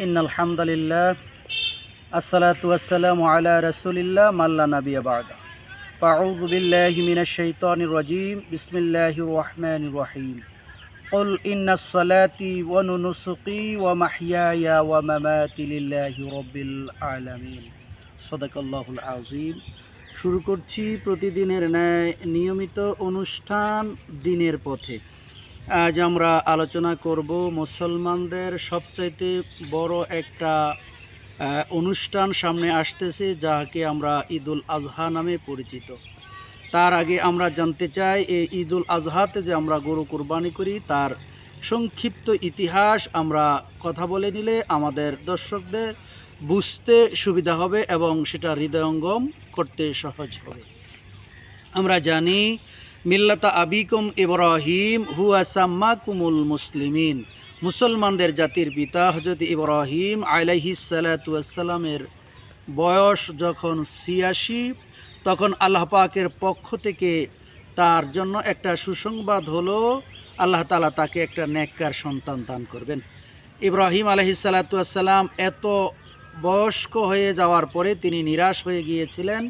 ইন্নাল হামদুলিল্লাহ আসসালাতু ওয়াসসালামু আলা রাসূলিল্লাহ মাল্লা নাবিয়্যা বা'দা ফাআউযু বিল্লাহি মিনাশ শাইতানির রাজীম বিসমিল্লাহির রহমানির রহিম কুল ইন্নাস সালাতি ওয়া নুসুকি ওয়া মাহইয়ায়া ওয়া মামাতি লিল্লাহি রাব্বিল আলামিন সাদাকাল্লাহুল আযীম। শুরু করছি প্রতিদিনের ন্যায় নিয়মিত অনুষ্ঠান দিনের পথে। আজ আমরা আলোচনা করব মুসলমানদের সবচাইতে বড় একটা অনুষ্ঠান সামনে আসতেছে, যাকে আমরা ঈদুল আজহা নামে পরিচিত। তার আগে আমরা জানতে চাই এই ঈদুল আজহাতে যে আমরা গরু কুরবানি করি তার সংক্ষিপ্ত ইতিহাস আমরা কথা বলে নিলে আমাদের দর্শকদের বুঝতে সুবিধা হবে এবং সেটা হৃদয়ঙ্গম করতে সহজ হবে। আমরা জানি মিল্লাতা আবিকুম ইব্রাহিম হুয়া সাম্মাকুমুল মুসলিমিন, মুসলমানদের জাতির পিতা হযরত ইব্রাহিম আলাইহিস সালাতু ওয়াস সালামের বয়স যখন ৮৬, তখন আল্লাহ পাকের পক্ষ থেকে তার জন্য একটা সুসংবাদ হলো আল্লাহ তাআলা তাকে একটা নেককার সন্তান দান করবেন। ইব্রাহিম আলাইহিস সালাতু ওয়াস সালাম এত বয়স্ক হয়ে যাওয়ার পরে তিনি নিরাশ হয়ে গিয়েছিলেন।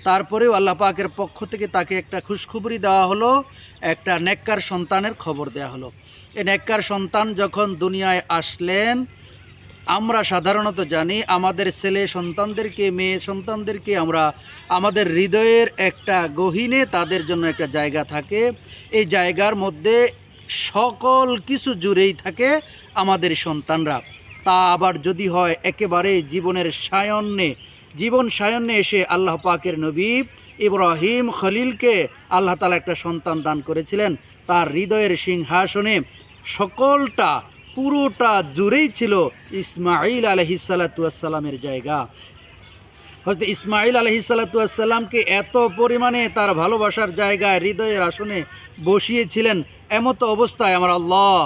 তারপরেও আল্লাহ পাকের পক্ষ থেকে তাকে একটা খুশখবরি দেওয়া হলো, একটা নেককার সন্তানের খবর দেওয়া হলো। এই নেককার সন্তান যখন দুনিয়ায় আসলেন, আমরা সাধারণত জানি আমাদের ছেলে সন্তানদেরকে, মেয়ে সন্তানদেরকে আমরা আমাদের হৃদয়ের একটা গহীনে তাদের জন্য একটা জায়গা থাকে। এই জায়গার মধ্যে সকল কিছু জুড়েই থাকে আমাদের সন্তানরা। তা আবার যদি হয় একেবারে জীবনের জীবন সায়ন্যে এসে আল্লাহ পাকের নবী ইব্রাহিম খলিলকে আল্লাহ তাআলা একটা সন্তান দান করেছিলেন। তার হৃদয়ের সিংহাসনে সকলটা পুরোটা জুড়েই ছিল ইসমাঈল আলাইহিস সালাতু ওয়াস সালামের জায়গা। হযরত ইসমাঈল আলাইহিস সালাতু ওয়াস সালামকে এত পরিমাণে তার ভালোবাসার জায়গায় হৃদয়ের আসনে বসিয়েছিলেন, এমত অবস্থায় আমার আল্লাহ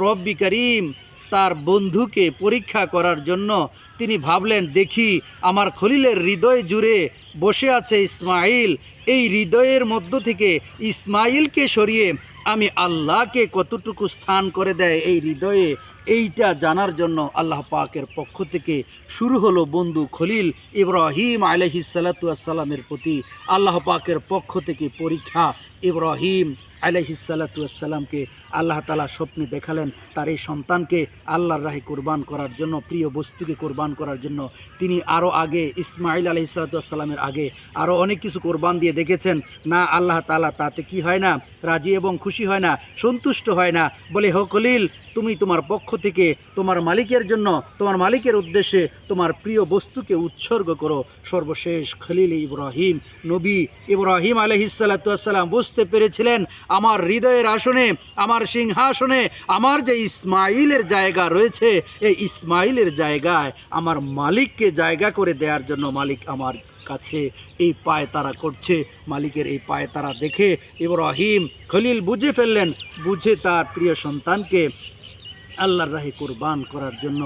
রব্বি করিম তার বন্ধুকে পরীক্ষা করার জন্য তিনি ভাবলেন, দেখি আমার খলিলের হৃদয় জুড়ে বসে আছে ইসমাঈল, এই হৃদয়ের মধ্য থেকে ইসমাঈলকে সরিয়ে আমি আল্লাহকে কতটুকু স্থান করে দেয় এই হৃদয়ে, এইটা জানার জন্য আল্লাহ পাকের পক্ষ থেকে শুরু হলো বন্ধু খলিল ইব্রাহিম আলাইহিস সালাতু ওয়াস সালামের প্রতি আল্লাহ পাকের পক্ষ থেকে পরীক্ষা। ইব্রাহিম আলাইহিস সালাতু ওয়াস সালামকে আল্লাহ তাআলা স্বপ্নে দেখালেন তার এই সন্তানকে আল্লাহর রাহে কোরবান করার জন্য, প্রিয় বস্তুকে কোরবান করার জন্য। তিনি আরও আগে ইসমাঈল আলাইহিস সালাতু ওয়াস সালামের আগে আরও অনেক কিছু কোরবান দিয়ে দেখেছেন, না আল্লাহ তাআলা তাতে কি হয় না, রাজি এবং খুশি হয় না, সন্তুষ্ট হয় না। বলে, হো খলিল, তুমি তোমার পক্ষ থেকে তোমার মালিকের জন্য, তোমার মালিকের উদ্দেশ্যে তোমার প্রিয় বস্তুকে উৎসর্গ করো। সর্বশেষ খলিল ইব্রাহিম নবী ইব্রাহিম আলাইহিস সালাতু ওয়াস সালাম বুঝতে পেরেছিলেন আমার হৃদয়ের আসনে, আমার সিংহাসনে আমার যে ইসমাঈলের জায়গা রয়েছে, এই ইসমাঈলের জায়গায় আমার মালিককে জায়গা করে দেওয়ার জন্য মালিক আমার কাছে এই পায়তারা করছে। মালিকের এই পায়তারা দেখে ইব্রাহিম খলিল বুঝে ফেললেন, বুঝে তার প্রিয় সন্তানকে আল্লাহর রাহে কোরবান করার জন্য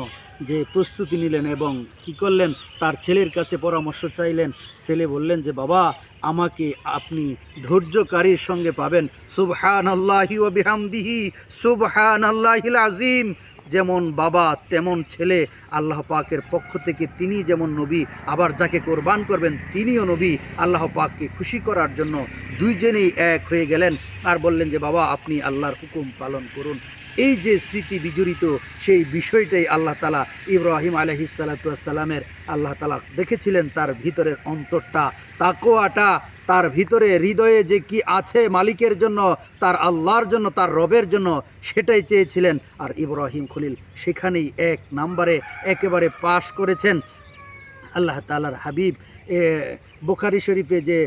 যে প্রস্তুতি নিলেন এবং কি করলেন, তার ছেলের কাছে পরামর্শ চাইলেন। ছেলে বললেন যে, বাবা, আমাকে আপনি ধৈর্যকারীর সঙ্গে পাবেন। সুবহানাল্লাহি ওয়া বিহামদিহি সুবহানাল্লাহিল আযীম। যেমন বাবা তেমন ছেলে, আল্লাহ পাকের পক্ষ থেকে তিনি যেমন নবী, আবার যাকে কোরবান করবেন তিনিও নবী। আল্লাহ পাককে খুশি করার জন্য দুইজনেই এক হয়ে গেলেন আর বললেন যে, বাবা, আপনি আল্লাহর হুকুম পালন করুন। এই যে স্মৃতি বিজড়িত সেই বিষয়টাই আল্লাহ তাআলা ইব্রাহিম আলাইহিস সালাতু ওয়াস সালামের আল্লাহ তাআলা দেখেছিলেন, তার ভিতরের অন্তরটা, তাকওয়াটা, তার ভিতরে হৃদয়ে যে কি আছে মালিকের জন্য, তার আল্লাহর জন্য, তার রবের জন্য, সেটাই চেয়েছিলেন। আর ইব্রাহিম খলিল সেখানেই এক নম্বরে একেবারে পাশ করেছেন। আল্লাহ তাআলার হাবিব বুখারী শরীফে যে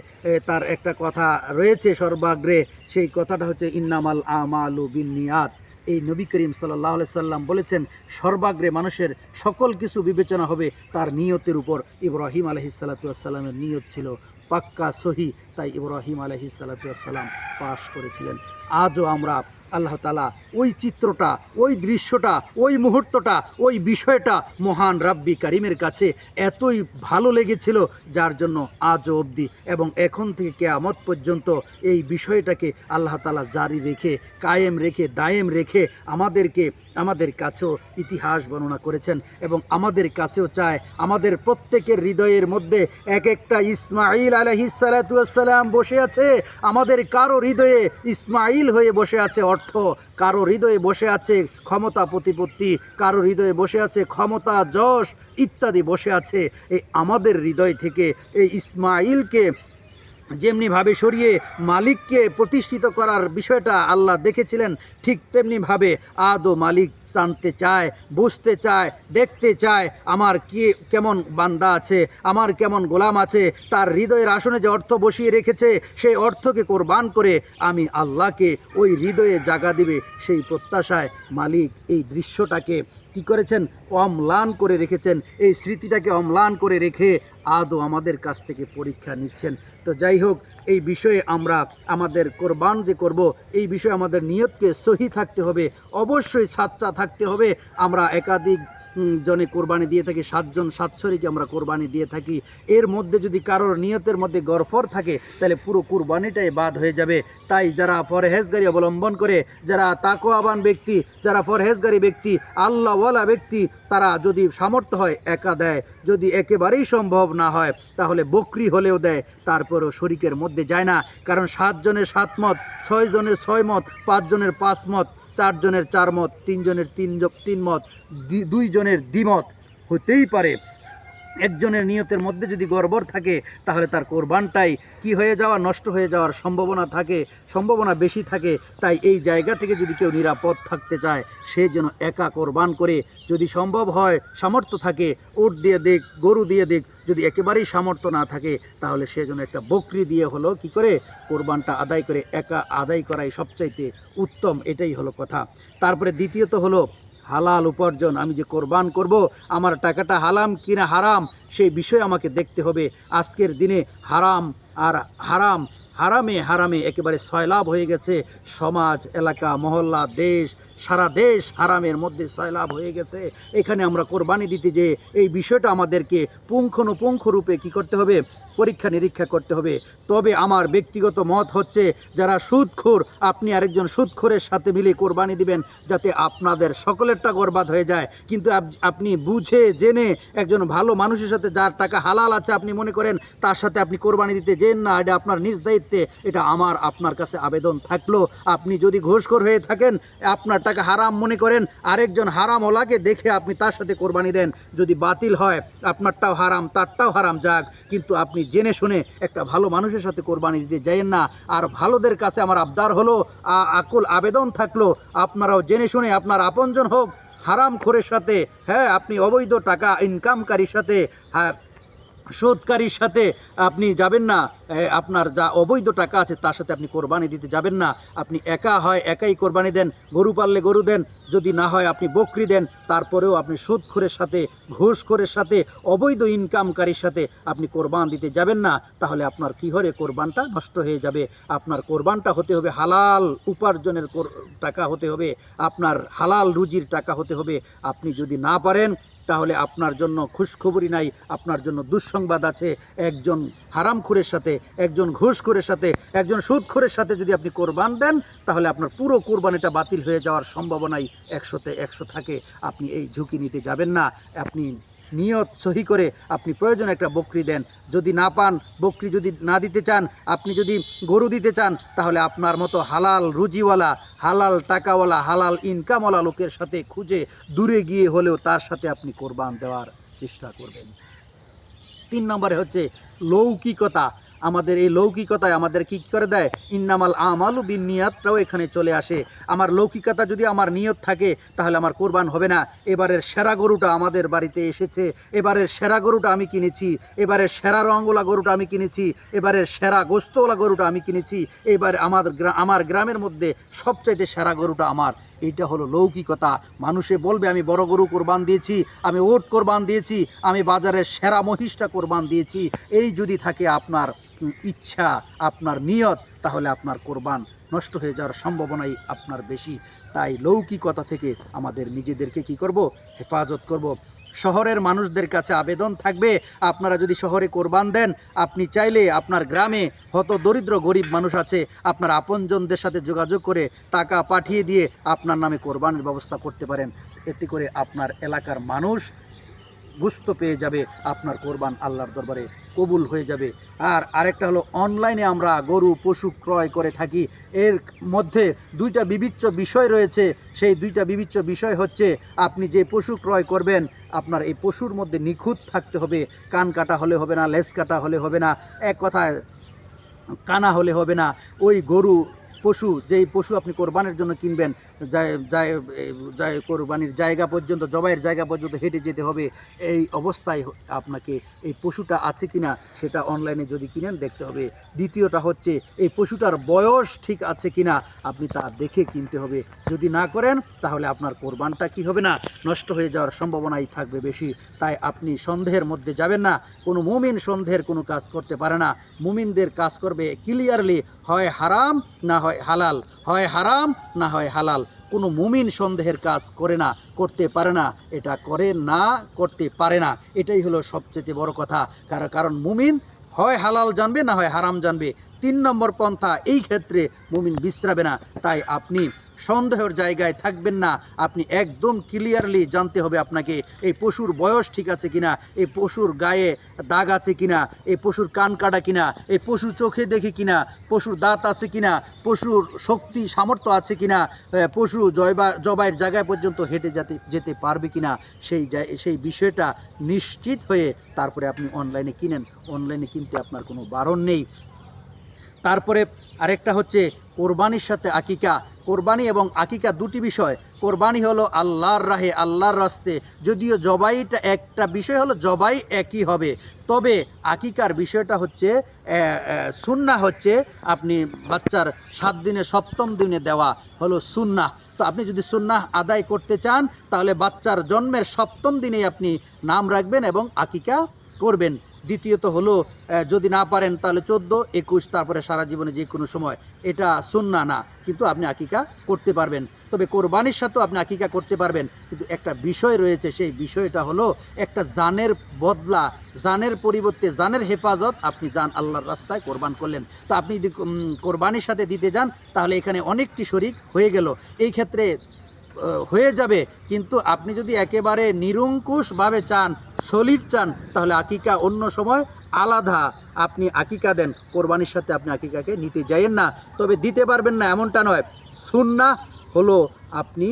তার একটা কথা রয়েছে সর্বাগ্রে, সেই কথাটা হচ্ছে ইন্নামাল আমালু বিন্নিয়াত। এই নবী করিম সাল্লাল্লাহু আলাইহি সাল্লাম বলেছেন সর্বাগ্রে মানুষের সকল কিছু বিবেচনা হবে তার নিয়তের উপর। ইব্রাহিম আলাইহিস সালাতু ওয়াস সালামের নিয়ত ছিল পাক্কা সহি, তাই ইব্রাহিম আলাইহিস সালাতু ওয়াস সালাম পাশ করেছিলেন। আজও আমরা আল্লাহ তাআলা ওই চিত্রটা, ওই দৃশ্যটা, ওই মুহূর্তটা, ওই বিষয়টা মহান রাব্বি কারিমের কাছে এতই ভালো লেগেছিল, যার জন্য আজও অবধি এবং এখন থেকে কিয়ামত পর্যন্ত এই বিষয়টাকে আল্লাহ তাআলা জারি রেখে, কায়েম রেখে, দায়েম রেখে আমাদের কাছেও ইতিহাস বর্ণনা করেছেন এবং আমাদের কাছেও চায়। আমাদের প্রত্যেকের হৃদয়ের মধ্যে এক একটা ইসমাঈল আলাইহিস সালাতু ওয়াস সালাম বসে আছে। আমাদের কারো হৃদয়ে ইসমাঈল হয়ে বসে আছে অর্থ, কারো হৃদয়ে বসে আছে ক্ষমতা প্রতিপত্তি, কারো হৃদয়ে বসে আছে ক্ষমতা যশ ইত্যাদি বসে আছে। এই আমাদের হৃদয় থেকে এই ইসমাঈলকে যেমনিভাবে সরিয়ে মালিককে প্রতিষ্ঠিত করার বিষয়টা আল্লাহ দেখেছিলেন, ঠিক তেমনিভাবে আদও মালিক জানতে চায়, বুঝতে চায়, দেখতে চায় আমার কেমন বান্দা আছে, আমার কেমন গোলাম আছে। তার হৃদয়ের আসনে যে অর্থ বসিয়ে রেখেছে সেই অর্থকে কোরবান করে আমি আল্লাহকে ওই হৃদয়ে জাগা দিবে, সেই প্রত্যাশায় মালিক এই দৃশ্যটাকে কী করেছেন, অম্লান করে রেখেছেন। এই স্মৃতিটাকে অম্লান করে রেখে আদও আমাদের কাছ থেকে পরীক্ষা নিচ্ছেন। তো যাই হোক, এই বিষয়ে আমরা আমাদের কোরবান যে করব, এই বিষয়ে আমাদের নিয়তকে সহি থাকতে হবে, অবশ্যই সাচ্চা থাকতে হবে। আমরা একাধিক জনে কোরবানি দিয়ে থাকি, 7 জন 7 শরীকে আমরা কোরবানি দিয়ে থাকি। এর মধ্যে যদি কারোর নিয়তের মধ্যে গরফর থাকে তাহলে পুরো কোরবানিটাই বাদ হয়ে যাবে। তাই যারা পরহেজগারি অবলম্বন করে, যারা তাকওয়াবান ব্যক্তি, যারা পরহেজগারি ব্যক্তি, আল্লাহওয়ালা ব্যক্তি, তারা যদি সামর্থ্য হয় একা দেয়, যদি একেবারেই সম্ভব না হয় তাহলে বকরি হলেও দেয়, তারপরেও শরীকের মধ্যে যায় না। কারণ 7 জনের 7 মত, 6 জনের 6 মত, 5 জনের 5 মত, 4 জনের 4 মত, 3 জনের 3 মত, 2 জনের দ্বিমত হতেই পারে। একজনের নিয়তের মধ্যে যদি গড়বড় থাকে তাহলে তার কোরবানটাই কি হয়ে যাওয়া, নষ্ট হয়ে যাওয়ার সম্ভাবনা বেশি থাকে। তাই এই জায়গা থেকে যদি কেউ নিরাপদ থাকতে চায়, সে যেন একা কোরবান করে, যদি সম্ভব হয়, সামর্থ্য থাকে, উট দিয়ে দিক, গরু দিয়ে দিক। যদি একেবারেই সামর্থ্য না থাকে তাহলে সে যেন একটা বকরি দিয়ে হলো কি করে কোরবানটা আদায় করে, একা আদায় করাই সবচাইতে উত্তম। এটাই হলো কথা। তারপরে দ্বিতীয়ত হলো হালাল উপার্জন। আমি যে কোরবান করব, আমার টাকাটা হালাম কিনা হারাম, সেই বিষয়ে আমাকে দেখতে হবে। আজকের দিনে হারাম আর হারামে একেবারে সয়লাভ হয়ে গেছে সমাজ, এলাকা, মহল্লা, দেশ, সারা দেশ হারামের মধ্যে সয়লাভ হয়ে গেছে। এখানে আমরা কোরবানি দিতে যে এই বিষয়টা আমাদেরকে পুঙ্খানুপুঙ্খরূপে কী করতে হবে, পরীক্ষা নিরীক্ষা করতে হবে। তবে আমার ব্যক্তিগত মত হচ্ছে, যারা সুদখোর, আপনি আরেকজন সুদখোরের সাথে মিলে কোরবানি দিবেন যাতে আপনাদের সকলেরটা বরবাদ হয়ে যায়। কিন্তু আপনি বুঝে জেনে একজন ভালো মানুষের সাথে, যার টাকা হালাল আছে আপনি মনে করেন, তার সাথে আপনি কোরবানি দিতে যেন না। এটা আপনার নিজ দায়িত্বে। এটা আপনার কাছে আবেদন থাকলো, আপনি যদি ঘুষখোর হয়ে থাকেন, আপনার টাকা হারাম মনে করেন, আরেকজন হারামওয়ালাকে দেখে আপনি তার সাথে কোরবানি দেন, যদি বাতিল হয় আপনারটাও হারাম, তারটাও হারাম যাক, কিন্তু আপনি জেনে শুনে একটা ভালো মানুষের সাথে কোরবানি দিতে যাইয়েন না। আর ভালোদের কাছে আমার আবদার হলো, আকুল আবেদন থাকলো, আপনারাও জেনে শুনে আপনার আপনজন হোক হারামখোরের সাথে, হ্যাঁ, আপনি অবৈধ টাকা ইনকামকারীর সাথে, হ্যাঁ, সুদকারীর সাথে আপনি যাবেন না। আপনার যা অবৈধ টাকা আছে তার সাথে আপনি কোরবানি দিতে যাবেন না। আপনি একাই কোরবানি দেন, গরু পাললে গরু দেন, যদি না হয় আপনি বকরি দেন। তারপরেও আপনি সুদখোরের সাথে, ঘুষখোরের সাথে, অবৈধ ইনকামকারীর সাথে আপনি কোরবান দিতে যাবেন না। তাহলে আপনার কী হরে কোরবানটা নষ্ট হয়ে যাবে। আপনার কোরবানটা হতে হবে হালাল উপার্জনের টাকা হতে হবে, আপনার হালাল রুজির টাকা হতে হবে। আপনি যদি না পারেন তাহলে আপনার জন্য খুশখবরি নাই, আপনার জন্য দুঃসংবাদ আছে। একজন হারামখোরের সাথে, একজন ঘুষখোরের সাথে, একজন সুদখোরের সাথে যদি আপনি কোরবান দেন তাহলে আপনার পুরো কোরবানিটা বাতিল হয়ে যাওয়ার সম্ভাবনাই 100তে 100 থাকে। আপনি এই ঝুঁকি নিতে যাবেন না। আপনি নিয়ত সহি করে আপনি প্রয়োজনে একটা বকরি দেন। যদি না পান, বকরি যদি না দিতে চান, আপনি যদি গরু দিতে চান, তাহলে আপনার মতো হালাল রুজিওয়ালা, হালাল টাকাওয়ালা, হালাল ইনকামওয়ালা লোকের সাথে খুঁজে দূরে গিয়ে হলেও তার সাথে আপনি কোরবান দেওয়ার চেষ্টা করবেন। 3 নম্বরে হচ্ছে লৌকিকতা। আমাদের এই লৌকিকতায় আমাদের কী করে দেয়, ইন্নামাল আমালু বিন্নিয়াতটাও এখানে চলে আসে। আমার লৌকিকতা যদি আমার নিয়ত থাকে তাহলে আমার কোরবান হবে না। এবারের সেরা গরুটা আমাদের বাড়িতে এসেছে, এবারের সেরা গরুটা আমি কিনেছি, এবারের সেরা রঙওয়ালা গরুটা আমি কিনেছি, এবারের সেরা গোস্তওয়ালা গরুটা আমি কিনেছি, এবারে আমার গ্রামের মধ্যে সবচাইতে সেরা গরুটা আমার। এইটা হলো লৌকিকতা। মানুষে বলবে আমি বড় গরু কোরবান দিয়েছি, আমি ওট কোরবান দিয়েছি, আমি বাজারের সেরা মহিষটা কোরবান দিয়েছি। এই যদি থাকে আপনার ইচ্ছা, আপনার নিয়ত, তাহলে আপনার কোরবান নষ্ট হয়ে যাওয়ার সম্ভাবনাই আপনার বেশি। তাই লৌকিকতা থেকে আমাদের নিজেদেরকে কি করব, হেফাজত করব। শহরের মানুষদের কাছে আবেদন থাকবে, আপনারা যদি শহরে কোরবান দেন, আপনি চাইলে আপনার গ্রামে হত দরিদ্র গরিব মানুষ আছে, আপনার আপনজনদের সাথে যোগাযোগ করে টাকা পাঠিয়ে দিয়ে আপনার নামে কোরবানের ব্যবস্থা করতে পারেন। এতে করে আপনার এলাকার মানুষ বুঝতে পেয়ে যাবে, আপনার কোরবান আল্লাহর দরবারে কবুল হয়ে যাবে। আর আরেকটা হলো, অনলাইনে আমরা গরু পশু ক্রয় করে থাকি, এর মধ্যে দুইটা বিবিচ্য বিষয় রয়েছে। সেই দুইটা বিবিচ্য বিষয় হচ্ছে, আপনি যে পশু ক্রয় করবেন, আপনার এই পশুর মধ্যে নিখুঁত থাকতে হবে। কান কাটা হলে হবে না, লেজ কাটা হলে হবে না, এক কথায় কানা হলে হবে না। ওই গরু পশু, যেই পশু আপনি কোরবানের জন্য কিনবেন, কোরবানির জায়গা পর্যন্ত, জবাইয়ের জায়গা পর্যন্ত হেঁটে যেতে হবে। এই অবস্থায় আপনাকে এই পশুটা আছে কিনা সেটা অনলাইনে যদি কিনেন দেখতে হবে। দ্বিতীয়টা হচ্ছে, এই পশুটার বয়স ঠিক আছে কিনা আপনি তা দেখে কিনতে হবে। যদি না করেন তাহলে আপনার কোরবানটা কি হবে না, নষ্ট হয়ে যাওয়ার সম্ভাবনাই থাকবে বেশি। তাই আপনি সন্দেহের মধ্যে যাবেন না। কোনো মুমিন সন্দেহের কোনো কাজ করতে পারে না। মুমিনদের কাজ করবে ক্লিয়ারলি, হয় হারাম না হয় হালাল, হয় হারাম না হয় হালাল। কোনো মুমিন সন্দেহের কাজ করে না, করতে পারে না, এটা করে না, করতে পারে না। এটাই হলো সবচেয়ে বড় কথা। কারণ মুমিন হয় হালাল জানবে না হয় হারাম জানবে। 3 নম্বর পন্থা এই ক্ষেত্রে মুমিন বিশ্রাবে না। তাই আপনি সন্দেহের জায়গায় থাকবেন না। আপনি একদম ক্লিয়ারলি জানতে হবে আপনাকে, এই পশুর বয়স ঠিক আছে কিনা, এই পশুর গায়ে দাগ আছে কিনা, এই পশুর কান কাটা কিনা, এই পশু চোখে দেখে কিনা, পশুর দাঁত আছে কিনা, পশুর শক্তি সামর্থ্য আছে কিনা, পশু জবাইয়ের জায়গায় পর্যন্ত হেঁটে যেতে পারবে কিনা, সেই বিষয়টা নিশ্চিত হয়ে তারপরে আপনি অনলাইনে কিনেন। অনলাইনে কিনতে আপনার কোনো বারণ নেই। তারপরে আরেকটা হচ্ছে কোরবানির সাথে আকিকা। কোরবানি এবং আকিকা দুটি বিষয়। কোরবানি হলো আল্লাহর রাহে, আল্লাহর রাস্তে, যদিও জবাইটা একটা বিষয়, হলো জবাই একই হবে। তবে আকিকার বিষয়টা হচ্ছে, সুন্নাহ হচ্ছে আপনি বাচ্চার 7 দিনে 7ম দিনে দেওয়া হলো সুন্নাহ। তো আপনি যদি সুন্নাহ আদায় করতে চান তাহলে বাচ্চার জন্মের 7ম দিনেই আপনি নাম রাখবেন এবং আকিকা করবেন। দ্বিতীয়ত হলো, যদি না পারেন তাহলে 14, 21, তারপরে সারা জীবনে যে কোনো সময়। এটা সুন্নাহ না, কিন্তু আপনি আকিকা করতে পারবেন। তবে কোরবানির সাথেও আপনি আকিকা করতে পারবেন, কিন্তু একটা বিষয় রয়েছে। সেই বিষয়টা হলো, একটা জানের বদলা, জানের পরিবর্তে জানের হেফাজত, আপনি জান আল্লাহর রাস্তায় কোরবান করলেন। তো আপনি যদি কোরবানির সাথে দিতে যান তাহলে এখানে অনেকটি শরিক হয়ে গেল। এই ক্ষেত্রে হয়ে যাবে, কিন্তু আপনি যদি একেবারে নিরঙ্কুশভাবে চান, সলিড চান, তাহলে আকিকা অন্য সময় আলাদা আপনি আকিকা দেন। কোরবানির সাথে আপনি আকিকাকে নিতে যাইয়েন না। তবে দিতে পারবেন না এমনটা নয়। সুন্নাহ হলো আপনি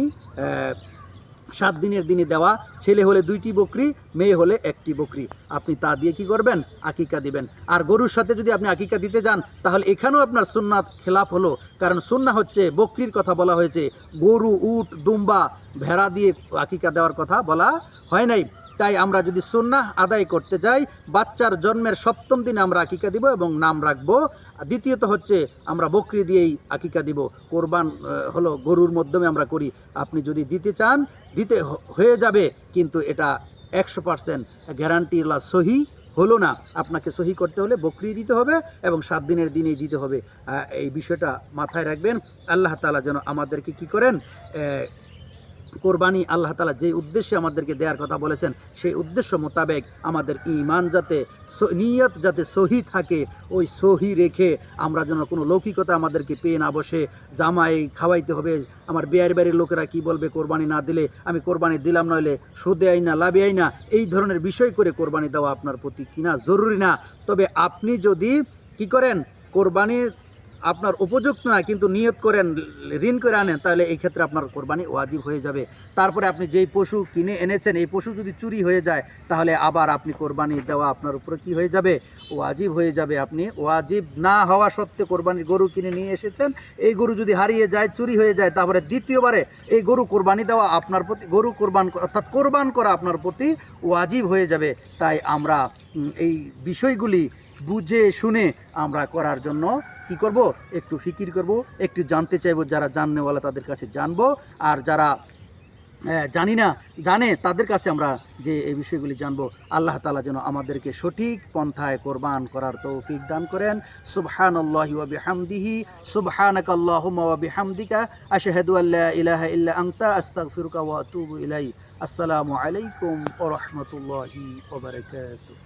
7 দিনের দিনে দেওয়া। ছেলে হলে 2টি বকরি, মেয়ে হলে 1টি বকরি, আপনি তা দিয়ে কি করবেন, আকিকা দিবেন। আর গরুর সাথে যদি আপনি আকিকা দিতে যান তাহলে এখানেও আপনার সুন্নাত খেলাফ হলো। কারণ সুন্নাহ হচ্ছে, বকরির কথা বলা হয়েছে, গরু, উট, দুম্বা, ভেড়া দিয়ে আকিকা দেওয়ার কথা বলা হয় নাই। তাই আমরা যদি সুন্নাহ আদায় করতে যাই, বাচ্চার জন্মের 7ম দিনে আমরা আকিকা দিব এবং নাম রাখব। দ্বিতীয়ত হচ্ছে, আমরা বকরি দিয়েই আকিকা দিব। কোরবান হলো গরুর মাধ্যমে আমরা করি। আপনি যদি দিতে চান দিতে হয়ে যাবে, কিন্তু এটা 100% গ্যারান্টি সহি হলো না। আপনাকে সহি করতে হলে বকরি দিতে হবে এবং 7 দিনের দিনেই দিতে হবে। এই বিষয়টা মাথায় রাখবেন। আল্লাহ তাআলা যেন আমাদেরকে কি করেন, কোরবানি আল্লাহ তাআলা যে উদ্দেশ্যে আমাদেরকে দেওয়ার কথা বলেছেন, সেই উদ্দেশ্য মোতাবেক আমাদের ঈমান যাতে, নিয়ত যাতে সহি থাকে, ওই সহি রেখে আমরা যেন কোনো লৌকিকতা আমাদেরকে পেয়ে না বসে, জামাই খাওয়াইতে হবে, আমার বিয়ের বাড়ির লোকেরা কি বলবে কোরবানি না দিলে, আমি কোরবানি দিলাম, নইলে সুদে আই না, লাভে আই না, এই ধরনের বিষয় করে কোরবানি দেওয়া আপনার প্রতি কিনা জরুরি না। তবে আপনি যদি কি করেন, কোরবানির আপনার উপযুক্ত না কিন্তু নিয়ত করেন, ঋণ করে আনেন, তাহলে এই ক্ষেত্রে আপনার কোরবানি ওয়াজিব হয়ে যাবে। তারপরে আপনি যেই পশু কিনে এনেছেন, এই পশু যদি চুরি হয়ে যায় তাহলে আবার আপনি কোরবানি দেওয়া আপনার উপরে কি হয়ে যাবে, ওয়াজিব হয়ে যাবে। আপনি ওয়াজিব না হওয়া সত্ত্বেও কোরবানির গরু কিনে নিয়ে এসেছেন, এই গরু যদি হারিয়ে যায়, চুরি হয়ে যায়, তারপরে দ্বিতীয়বারে এই গরু কোরবানি দেওয়া আপনার প্রতি, গরু কোরবান অর্থাৎ কোরবান করা আপনার প্রতি ওয়াজিব হয়ে যাবে। তাই আমরা এই বিষয়গুলি বুঝে শুনে আমরা করার জন্য কি করব, একটু ফিকির করব, একটু জানতে চাইব। যারা জাননেওয়ালা তাদের কাছে জানবো, আর যারা জানি না জানে তাদের কাছে আমরা যে এই বিষয়গুলি জানবো। আল্লাহ তাআলা যেন আমাদেরকে সঠিক পন্থায় কোরবান করার তৌফিক দান করেন। সুবহানাল্লাহি ওয়া বিহামদিহি, সুবহানাকাল্লাহুম্মা ওয়া বিহামদিকা, আশহাদু আল্লা ইলাহা ইল্লা আনতা, আস্তাগফিরুকা ওয়া আতুবু ইলাইক। আসসালামু আলাইকুম ওয়া রাহমাতুল্লাহি ওয়া বারাকাতুহু।